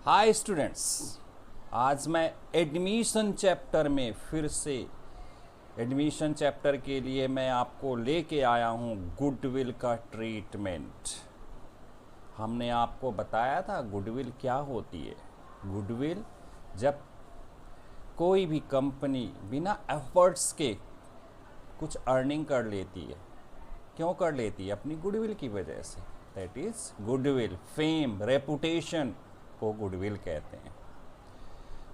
Hi students, आज मैं admission chapter में फिर से एडमिशन चैप्टर के लिए मैं आपको लेके आया हूँ गुडविल का ट्रीटमेंट। हमने आपको बताया था गुडविल क्या होती है। गुडविल जब कोई भी कंपनी बिना एफर्ट्स के कुछ अर्निंग कर लेती है। क्यों कर लेती है? अपनी गुडविल की वजह से। That is goodwill, fame, reputation को गुडविल कहते हैं।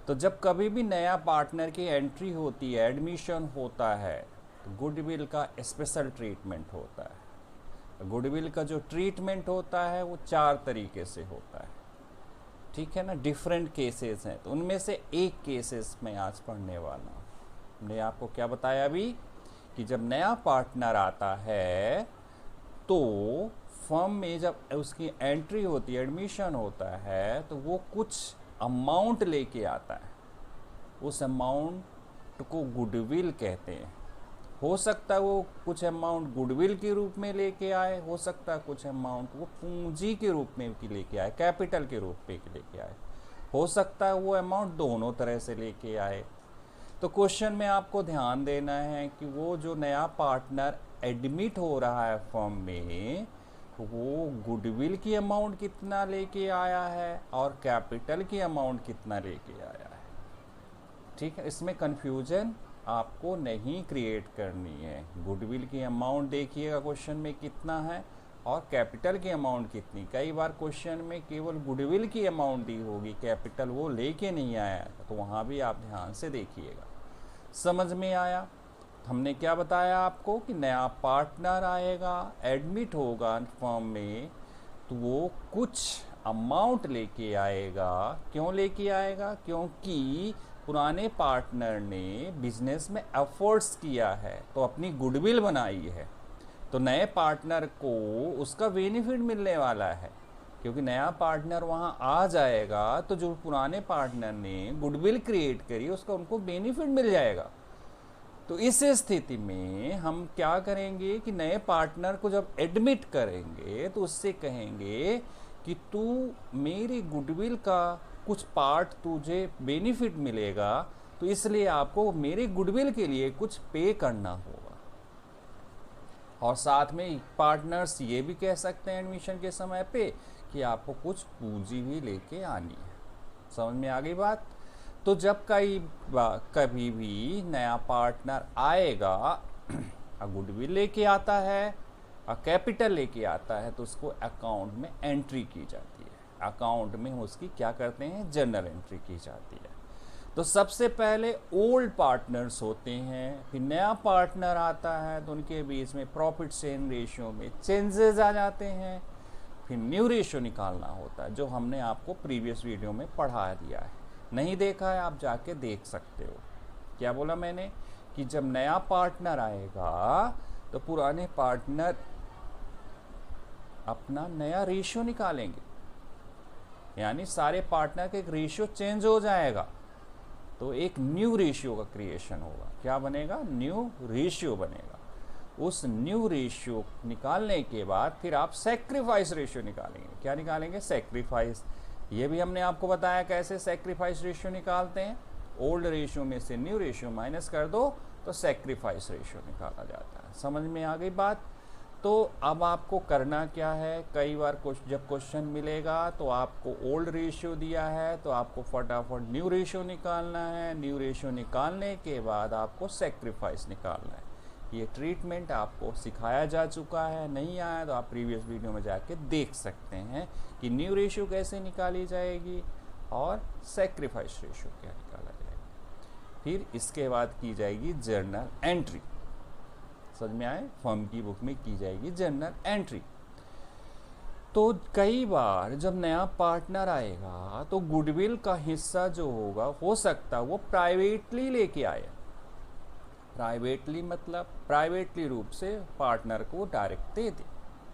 तो जब कभी भी नया पार्टनर की एंट्री होती है, एडमिशन होता है, तो गुडविल का स्पेशल ट्रीटमेंट होता है। गुडविल का जो ट्रीटमेंट होता है वो 4 तरीके से होता है, ठीक है ना। डिफरेंट केसेस हैं, तो उनमें से एक केसेस मैं आज पढ़ने वाला हूँ। हमने आपको क्या बताया अभी कि जब नया पार्टनर आता है तो फर्म में जब उसकी एंट्री होती है, एडमिशन होता है, तो वो कुछ अमाउंट लेके आता है। उस अमाउंट को गुडविल कहते हैं। हो सकता है वो कुछ अमाउंट गुडविल के रूप में लेके आए, हो सकता है कुछ अमाउंट वो पूंजी के रूप में लेके आए, कैपिटल के रूप में लेके आए, हो सकता है वो अमाउंट दोनों तरह से लेके आए। तो क्वेश्चन में आपको ध्यान देना है कि वो जो नया पार्टनर एडमिट हो रहा है फर्म में, वो गुडविल की अमाउंट कितना लेके आया है और कैपिटल की अमाउंट कितना लेके आया है, ठीक है। इसमें कंफ्यूजन आपको नहीं क्रिएट करनी है। गुडविल की अमाउंट देखिएगा क्वेश्चन में कितना है और कैपिटल की अमाउंट कितनी। कई बार क्वेश्चन में केवल गुडविल की अमाउंट दी होगी, कैपिटल वो लेके नहीं आया, तो वहाँ भी आप ध्यान से देखिएगा। समझ में आया? हमने क्या बताया आपको कि नया पार्टनर आएगा, एडमिट होगा फर्म में, तो वो कुछ अमाउंट लेके आएगा। क्यों लेके आएगा? क्योंकि पुराने पार्टनर ने बिजनेस में एफर्ट्स किया है, तो अपनी गुडविल बनाई है, तो नए पार्टनर को उसका बेनिफिट मिलने वाला है। क्योंकि नया पार्टनर वहाँ आ जाएगा तो जो पुराने पार्टनर ने गुडविल क्रिएट करी उसका उनको बेनिफिट मिल जाएगा। तो इस स्थिति में हम क्या करेंगे कि नए पार्टनर को जब एडमिट करेंगे तो उससे कहेंगे कि तू मेरी गुडविल का कुछ पार्ट तुझे बेनिफिट मिलेगा, तो इसलिए आपको मेरी गुडविल के लिए कुछ पे करना होगा। और साथ में पार्टनर्स ये भी कह सकते हैं एडमिशन के समय पे कि आपको कुछ पूंजी भी लेके आनी है। समझ में आ गई बात? तो जब कभी भी नया पार्टनर आएगा गुडविल लेके आता है और कैपिटल लेके आता है, तो उसको अकाउंट में एंट्री की जाती है। अकाउंट में उसकी क्या करते हैं? जर्नल एंट्री की जाती है। तो सबसे पहले ओल्ड पार्टनर्स होते हैं, फिर नया पार्टनर आता है, तो उनके बीच में प्रॉफिट शेयरिंग रेशियो में चेंजेस आ जाते हैं। फिर न्यू रेशियो निकालना होता है, जो हमने आपको प्रीवियस वीडियो में पढ़ा दिया है। नहीं देखा है आप जाके देख सकते हो। क्या बोला मैंने कि जब नया पार्टनर आएगा तो पुराने पार्टनर अपना नया रेशियो निकालेंगे, यानी सारे पार्टनर का एक रेशियो चेंज हो जाएगा, तो एक न्यू रेशियो का क्रिएशन होगा। क्या बनेगा? न्यू रेशियो बनेगा। उस न्यू रेशियो निकालने के बाद फिर आप सेक्रीफाइस रेशियो निकालेंगे। क्या निकालेंगे? सेक्रीफाइस। ये भी हमने आपको बताया कैसे सेक्रीफाइस रेशियो निकालते हैं। ओल्ड रेशियो में से न्यू रेशियो माइनस कर दो तो सेक्रीफाइस रेशियो निकाला जाता है। समझ में आ गई बात? तो अब आपको करना क्या है, कई बार जब क्वेश्चन मिलेगा तो आपको ओल्ड रेशियो दिया है तो आपको फटाफट न्यू रेशियो निकालना है। न्यू रेशियो निकालने के बाद आपको सेक्रीफाइस निकालना है। ये ट्रीटमेंट आपको सिखाया जा चुका है, नहीं आया तो आप प्रीवियस वीडियो में जाके देख सकते हैं कि न्यू रेशियो कैसे निकाली जाएगी और सेक्रीफाइस रेशियो क्या निकाला जाएगा। फिर इसके बाद की जाएगी जर्नल एंट्री। समझ में आए? फर्म की बुक में की जाएगी जर्नल एंट्री। तो कई बार जब नया पार्टनर आएगा तो गुडविल का हिस्सा जो होगा, हो सकता है वो प्राइवेटली लेके आए। प्राइवेटली मतलब प्राइवेटली रूप से पार्टनर को डायरेक्ट दे दे।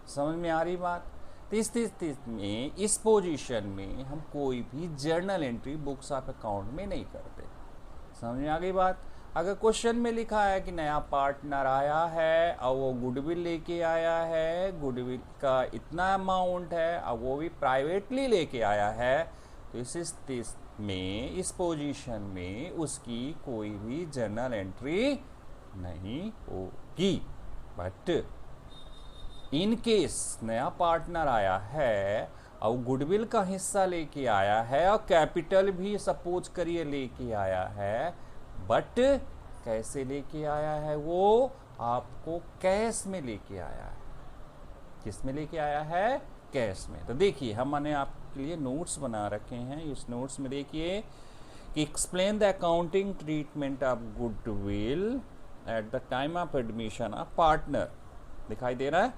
समझ में आ रही बात? तो इस स्थिति में, इस पोजीशन में हम कोई भी journal entry books of account में नहीं करते। समझ में आ गई बात? अगर क्वेश्चन में लिखा है कि नया पार्टनर आया है और वो गुडविल लेके आया है, गुडविल का इतना अमाउंट है और वो भी प्राइवेटली लेके आया है, तो इस स्थिति में, इस पोजीशन में उसकी कोई भी जर्नल एंट्री नहीं होगी। बट इन केस नया पार्टनर आया है और गुडविल का हिस्सा लेके आया है और कैपिटल भी सपोज करिए लेके आया है, बट कैसे लेके आया है, वो आपको कैश में लेके आया है। किस में लेके आया है? कैश में। तो देखिए हमने आपके लिए नोट्स बना रखे हैं। इस नोट्स में देखिए कि explain the accounting treatment of goodwill at the time of admission of partner. दिखाई दे रहा है?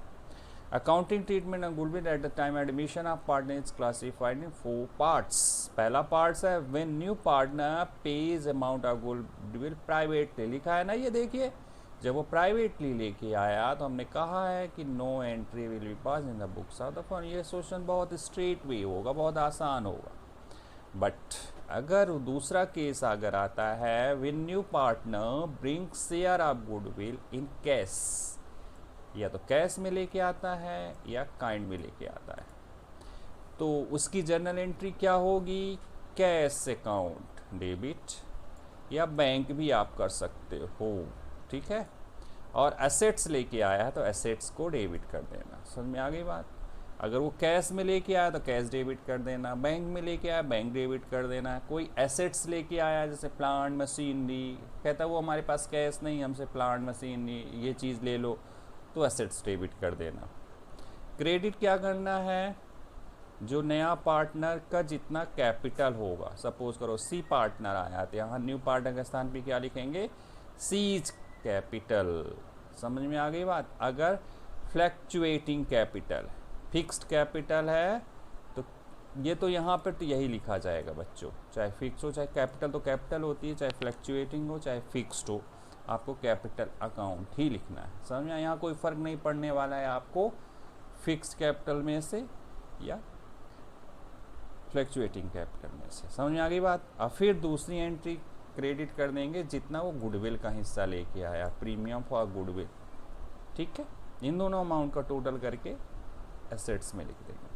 Accounting treatment of goodwill at the time admission of partner is classified in 4 parts. पहला पार्ट है when new partner page amount of goodwill privately. लिखा है ना, ये देखिए जब वो प्राइवेटली लेके आया तो हमने कहा है कि no entry will be pass in the books of the firm. ये क्वेश्चन बहुत स्ट्रेट वे होगा, बहुत आसान होगा। बट अगर दूसरा केस अगर आता है when new partner bring share of goodwill in cash, या तो कैश में लेके आता है या काइंड में लेके आता है, तो उसकी जर्नल एंट्री क्या होगी? कैश अकाउंट डेबिट, या बैंक भी आप कर सकते हो, ठीक है। और एसेट्स लेके आया है तो एसेट्स को डेबिट कर देना। समझ में आ गई बात? अगर वो कैश में लेके आया तो कैश डेबिट कर देना, बैंक में लेके आया बैंक डेबिट कर देना। कोई एसेट्स लेके आया जैसे प्लांट मशीनरी, कहता है वो हमारे पास कैश नहीं, हमसे प्लांट मशीनरी ये चीज़ ले लो, तो एसेट्स डेबिट कर देना। क्रेडिट क्या करना है? जो नया पार्टनर का जितना कैपिटल होगा, सपोज करो सी पार्टनर आया तो यहाँ न्यू पार्टनर के स्थान पे क्या लिखेंगे? Seize capital. समझ में आ गई बात? अगर फ्लैक्चुएटिंग कैपिटल, फिक्स्ड कैपिटल है तो ये तो यहाँ पर तो यही लिखा जाएगा बच्चों, चाहे फिक्स हो चाहे कैपिटल, तो कैपिटल होती है, चाहे फ्लैक्चुएटिंग हो चाहे फिक्स्ड हो, आपको कैपिटल अकाउंट ही लिखना है। समझ में? यहाँ कोई फ़र्क नहीं पड़ने वाला है आपको फिक्स्ड कैपिटल में से या फ्लैक्चुएटिंग कैपिटल में से। समझ में आ गई बात? अब फिर दूसरी एंट्री क्रेडिट कर देंगे जितना वो गुडविल का हिस्सा लेके आया, प्रीमियम फॉर गुडविल, ठीक है। इन दोनों अमाउंट का टोटल करके एसेट्स में लिख देंगे।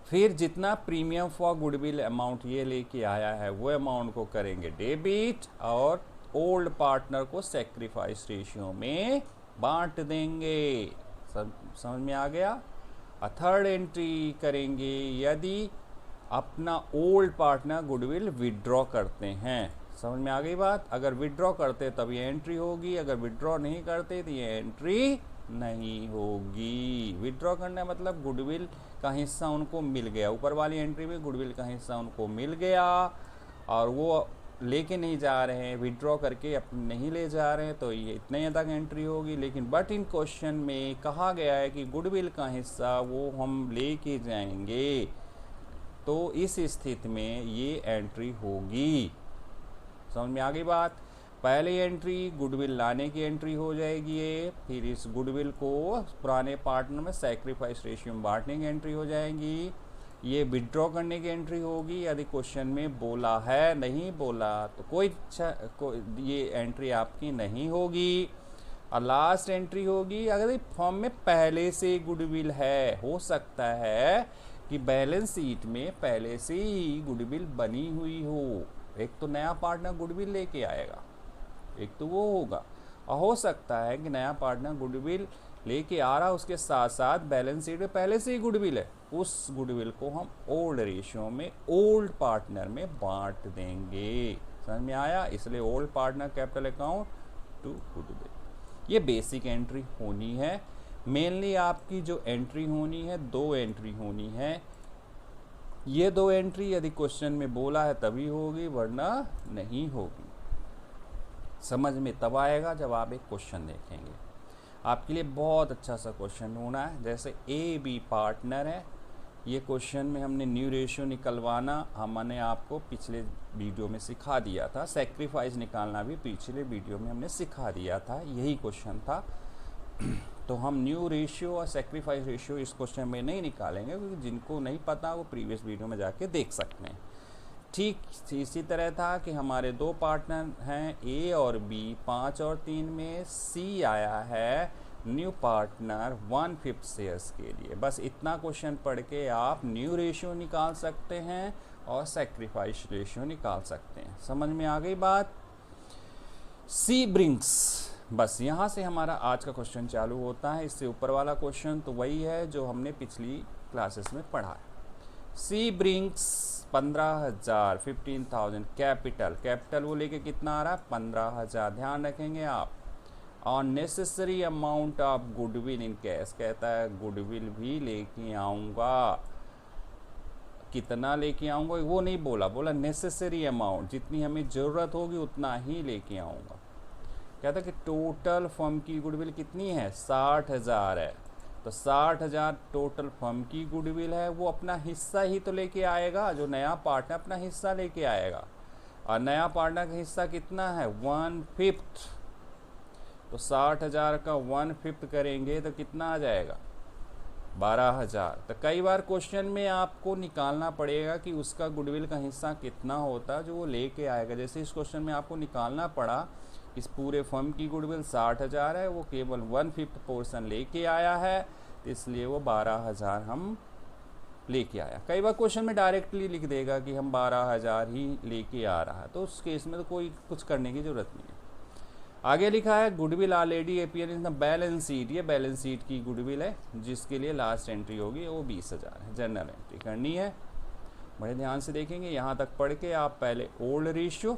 फिर जितना प्रीमियम फॉर गुडविल अमाउंट ये लेके आया है वो अमाउंट को करेंगे डेबिट और ओल्ड पार्टनर को सैक्रिफाइस रेशियो में बांट देंगे। समझ में आ गया? थर्ड एंट्री करेंगे यदि अपना ओल्ड पार्टनर गुडविल विड्रॉ करते हैं। समझ में आ गई बात? अगर विड्रॉ करते तब ये एंट्री होगी, अगर विड्रॉ नहीं करते तो ये एंट्री नहीं होगी। विड्रॉ करना मतलब गुडविल का हिस्सा उनको मिल गया, ऊपर वाली एंट्री में गुडविल का हिस्सा उनको मिल गया और वो लेके नहीं जा रहे हैं, विड्रॉ करके अपने नहीं ले जा रहे हैं, तो ये इतने तक एंट्री होगी। लेकिन बट इन क्वेश्चन में कहा गया है कि गुडविल का हिस्सा वो हम लेके जाएंगे, तो इस स्थिति में ये एंट्री होगी। समझ में आ गई बात? पहली एंट्री गुडविल लाने की एंट्री हो जाएगी ये, फिर इस गुडविल को पुराने पार्टनर में सैक्रिफाइस रेशियो में बांटने की एंट्री हो जाएगी, ये विड्रॉ करने की एंट्री होगी। यदि क्वेश्चन में बोला है, नहीं बोला तो कोई ये एंट्री आपकी नहीं होगी। और लास्ट एंट्री होगी अगर फॉर्म में पहले से गुडविल है, हो सकता है कि बैलेंस शीट में पहले से ही गुडविल बनी हुई हो। एक तो नया पार्टनर गुडविल लेके आएगा, एक तो वो होगा, और हो सकता है कि नया पार्टनर गुडविल लेके आ रहा, उसके साथ साथ बैलेंस शीट में पहले से ही गुडविल है, उस गुडविल को हम ओल्ड रेशियो में ओल्ड पार्टनर में बांट देंगे। समझ में आया? इसलिए old partner capital account to goodwill. ये बेसिक एंट्री होनी है। मेनली आपकी जो एंट्री होनी है, 2 एंट्री होनी है। ये 2 एंट्री यदि क्वेश्चन में बोला है तभी होगी, वरना नहीं होगी। समझ में तब आएगा जब आप एक क्वेश्चन देखेंगे। आपके लिए बहुत अच्छा सा क्वेश्चन होना है। जैसे ए बी पार्टनर है, ये क्वेश्चन में हमने न्यू रेशियो निकलवाना हमने आपको पिछले वीडियो में सिखा दिया था, सैक्रिफाइस निकालना भी पिछले वीडियो में हमने सिखा दिया था, यही क्वेश्चन था। तो हम न्यू रेशियो और सैक्रिफाइस रेशियो इस क्वेश्चन में नहीं निकालेंगे, क्योंकि जिनको नहीं पता वो प्रीवियस वीडियो में जाके देख सकते हैं। ठीक इसी तरह था कि हमारे 2 पार्टनर हैं ए और बी, 5 और 3 में सी आया है न्यू पार्टनर 1/5 शेयर्स के लिए। बस इतना क्वेश्चन पढ़ के आप न्यू रेशियो निकाल सकते हैं और सेक्रीफाइस रेशियो निकाल सकते हैं। समझ में आ गई बात? सी ब्रिंग्स, बस यहाँ से हमारा आज का क्वेश्चन चालू होता है। इससे ऊपर वाला क्वेश्चन तो वही है जो हमने पिछली क्लासेस में पढ़ा है। सी ब्रिंग्स 15,000 15,000 कैपिटल वो लेके कितना आ रहा है? 15,000। ध्यान रखेंगे आप। और necessary amount of goodwill in cash, कहता है गुडविल भी लेके आऊँगा। कितना लेके आऊँगा वो नहीं बोला, बोला नेसेसरी अमाउंट, जितनी हमें ज़रूरत होगी उतना ही लेके आऊँगा। कहता है कि टोटल फर्म की गुडविल कितनी है? 60,000 है। तो 60,000 टोटल फर्म की गुडविल है, वो अपना हिस्सा ही तो लेके आएगा। जो नया पार्टनर अपना हिस्सा लेके आएगा, और नया पार्टनर का हिस्सा कितना है? 1/5। तो 60,000 का 1/5 करेंगे तो कितना आ जाएगा? 12,000। तो कई बार क्वेश्चन में आपको निकालना पड़ेगा कि उसका गुडविल का हिस्सा कितना होता है जो वो लेके आएगा। जैसे इस क्वेश्चन में आपको निकालना पड़ा, इस पूरे फर्म की गुडविल 60,000 है, वो केवल 1/5 पोर्शन लेके आया है, तो इसलिए वो 12,000 हम लेके आया। कई बार क्वेश्चन में डायरेक्टली लिख देगा कि हम 12,000 ही लेके आ रहा है, तो उस केस में तो कोई कुछ करने की ज़रूरत नहीं है। आगे लिखा है goodwill already appear in the balance sheet. ये बैलेंस शीट की गुडविल है जिसके लिए लास्ट एंट्री होगी वो 20,000 है। जनरल एंट्री करनी है, बड़े ध्यान से देखेंगे। यहाँ तक पढ़ के आप पहले ओल्ड रेशियो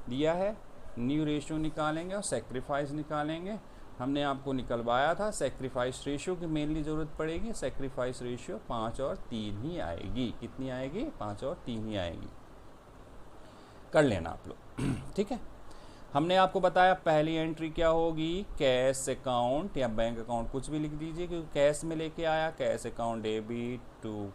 दिया है, न्यू रेशियो निकालेंगे और सेक्रीफाइस निकालेंगे। हमने आपको निकलवाया था सेक्रीफाइस रेशियो की मेनली ज़रूरत पड़ेगी। सेक्रीफाइस रेशियो 5 और 3 ही आएगी। कितनी आएगी? 5 और 3 ही आएगी। कर लेना आप लोग, ठीक है। हमने आपको बताया पहली एंट्री क्या होगी? कैश अकाउंट या बैंक अकाउंट कुछ भी लिख दीजिए, क्योंकि कैश में लेके आया। कैश अकाउंट डेबिट टू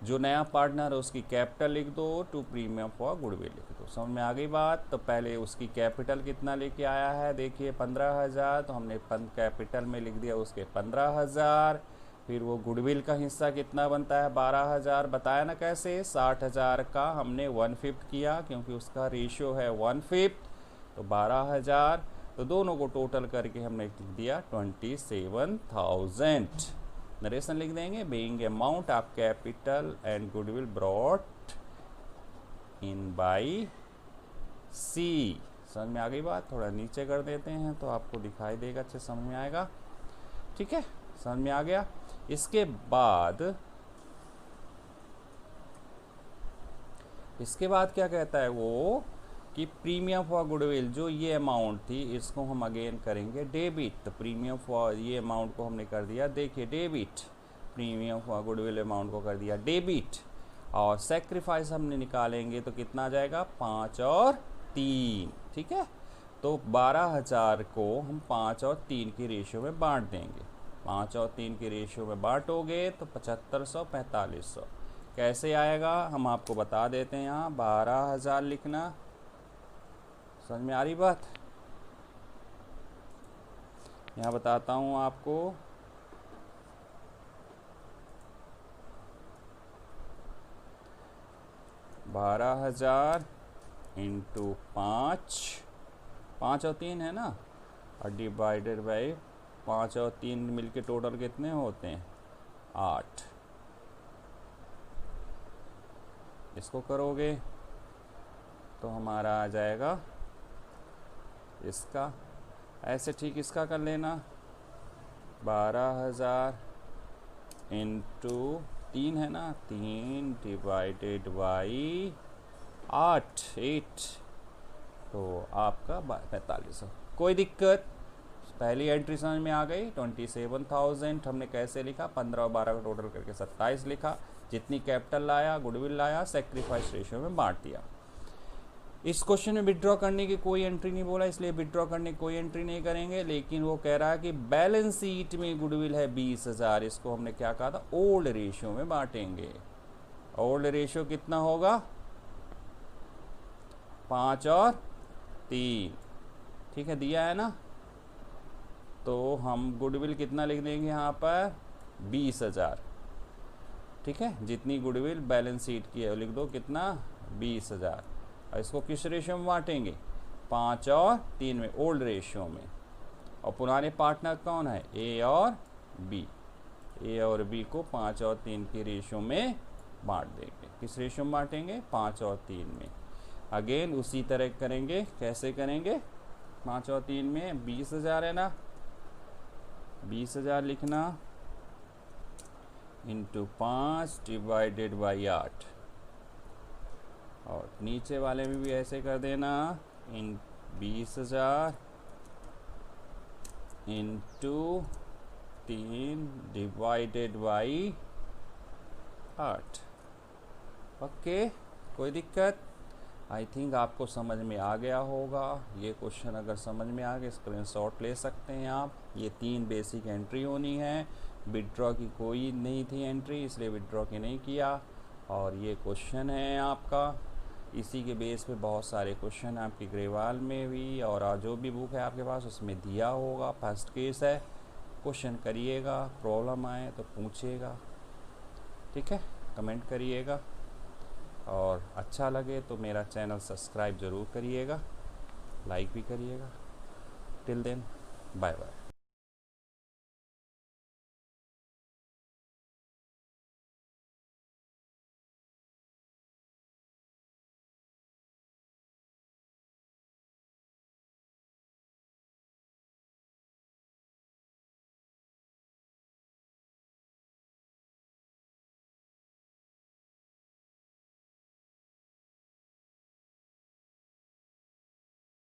जो नया पार्टनर है उसकी कैपिटल लिख दो, टू प्रीमियम फॉर गुडविल लिख दो। समझ में आ गई बात? तो पहले उसकी कैपिटल कितना लेके आया है? देखिए 15,000, तो हमने कैपिटल में लिख दिया उसके 15,000। फिर वो गुडविल का हिस्सा कितना बनता है? 12,000। बताया ना कैसे? 60,000 का हमने 1/5 किया, क्योंकि उसका रेशियो है 1/5, तो 12,000। तो दोनों को टोटल करके हमने लिख दिया 27,000। नरेशन लिख देंगे, being amount of capital and goodwill brought in by C. समझ में आ गई बात? थोड़ा नीचे कर देते हैं तो आपको दिखाई देगा, अच्छे समझ में आएगा, ठीक है। समझ में आ गया? इसके बाद क्या कहता है वो कि प्रीमियम फॉर गुडविल, जो ये अमाउंट थी इसको हम अगेन करेंगे डेबिट। तो प्रीमियम फॉर ये अमाउंट को हमने कर दिया, देखिए debit, premium for goodwill amount को कर दिया डेबिट। और सेक्रीफाइस हमने निकालेंगे तो कितना आ जाएगा? 5 और 3, ठीक है। तो 12,000 को हम 5 और 3 की रेशियो में बांट देंगे। 5 और 3 की रेशियो में बांटोगे तो 7,500 4500 कैसे आएगा? हम आपको बता देते हैं। यहाँ 12,000 लिखना। समझ में आ रही बात? यहाँ बताता हूँ आपको। बारह 12,000 इंटू 5 और 3 है ना, और डिवाइडेड बाई 5 और 3 मिलके टोटल कितने होते हैं? 8। इसको करोगे तो हमारा आ जाएगा इसका, ऐसे ठीक इसका कर लेना। 12,000 इंटू 3 है ना, 3 डिवाइडेड बाई 8 तो आपका 4500। कोई दिक्कत? पहली एंट्री समझ में आ गई। 27,000 हमने कैसे लिखा? 15 और 12 का टोटल करके 27 लिखा। जितनी कैपिटल लाया, गुडविल लाया, सेक्रीफाइस रेशियो में बांट दिया। इस क्वेश्चन में विड्रॉ करने की कोई एंट्री नहीं बोला, इसलिए विड्रॉ करने की कोई एंट्री नहीं करेंगे। लेकिन वो कह रहा है कि बैलेंस शीट में गुडविल है 20,000, इसको हमने क्या कहा था? ओल्ड रेशियो में बांटेंगे। ओल्ड रेशियो कितना होगा? 5 और 3, ठीक है, दिया है ना। तो हम गुडविल कितना लिख देंगे यहाँ पर? 20,000, ठीक है। जितनी गुडविल बैलेंस शीट की है लिख दो, कितना? 20,000। और इसको किस रेशियो में बांटेंगे? 5 और 3 में, ओल्ड रेशियो में। और पुराने पार्टनर कौन है, ए और बी। ए और बी को 5 और 3 की रेशो में बांट देंगे। किस रेशो में बांटेंगे, 5 और 3 में। अगेन उसी तरह करेंगे, कैसे करेंगे, 5 और 3 में 20,000 है ना, 20,000 लिखना इंटू 5 डिवाइडेड बाई 8, और नीचे वाले में भी ऐसे कर देना, इन 20,000 इंटू 3 डिवाइडेड बाई 8। ओके, कोई दिक्कत? आई थिंक आपको समझ में आ गया होगा। ये क्वेश्चन अगर समझ में आ गया, स्क्रीनशॉट ले सकते हैं आप। ये 3 बेसिक एंट्री होनी है। विड्रॉ की कोई नहीं थी एंट्री, इसलिए विड्रॉ की नहीं किया। और ये क्वेश्चन है आपका, इसी के बेस पे बहुत सारे क्वेश्चन आपकी ग्रेवाल में भी और जो भी बुक है आपके पास उसमें दिया होगा। फर्स्ट केस है, क्वेश्चन करिएगा, प्रॉब्लम आए तो पूछिएगा, ठीक है, कमेंट करिएगा। और अच्छा लगे तो मेरा चैनल सब्सक्राइब ज़रूर करिएगा, लाइक भी करिएगा। Till then, bye bye.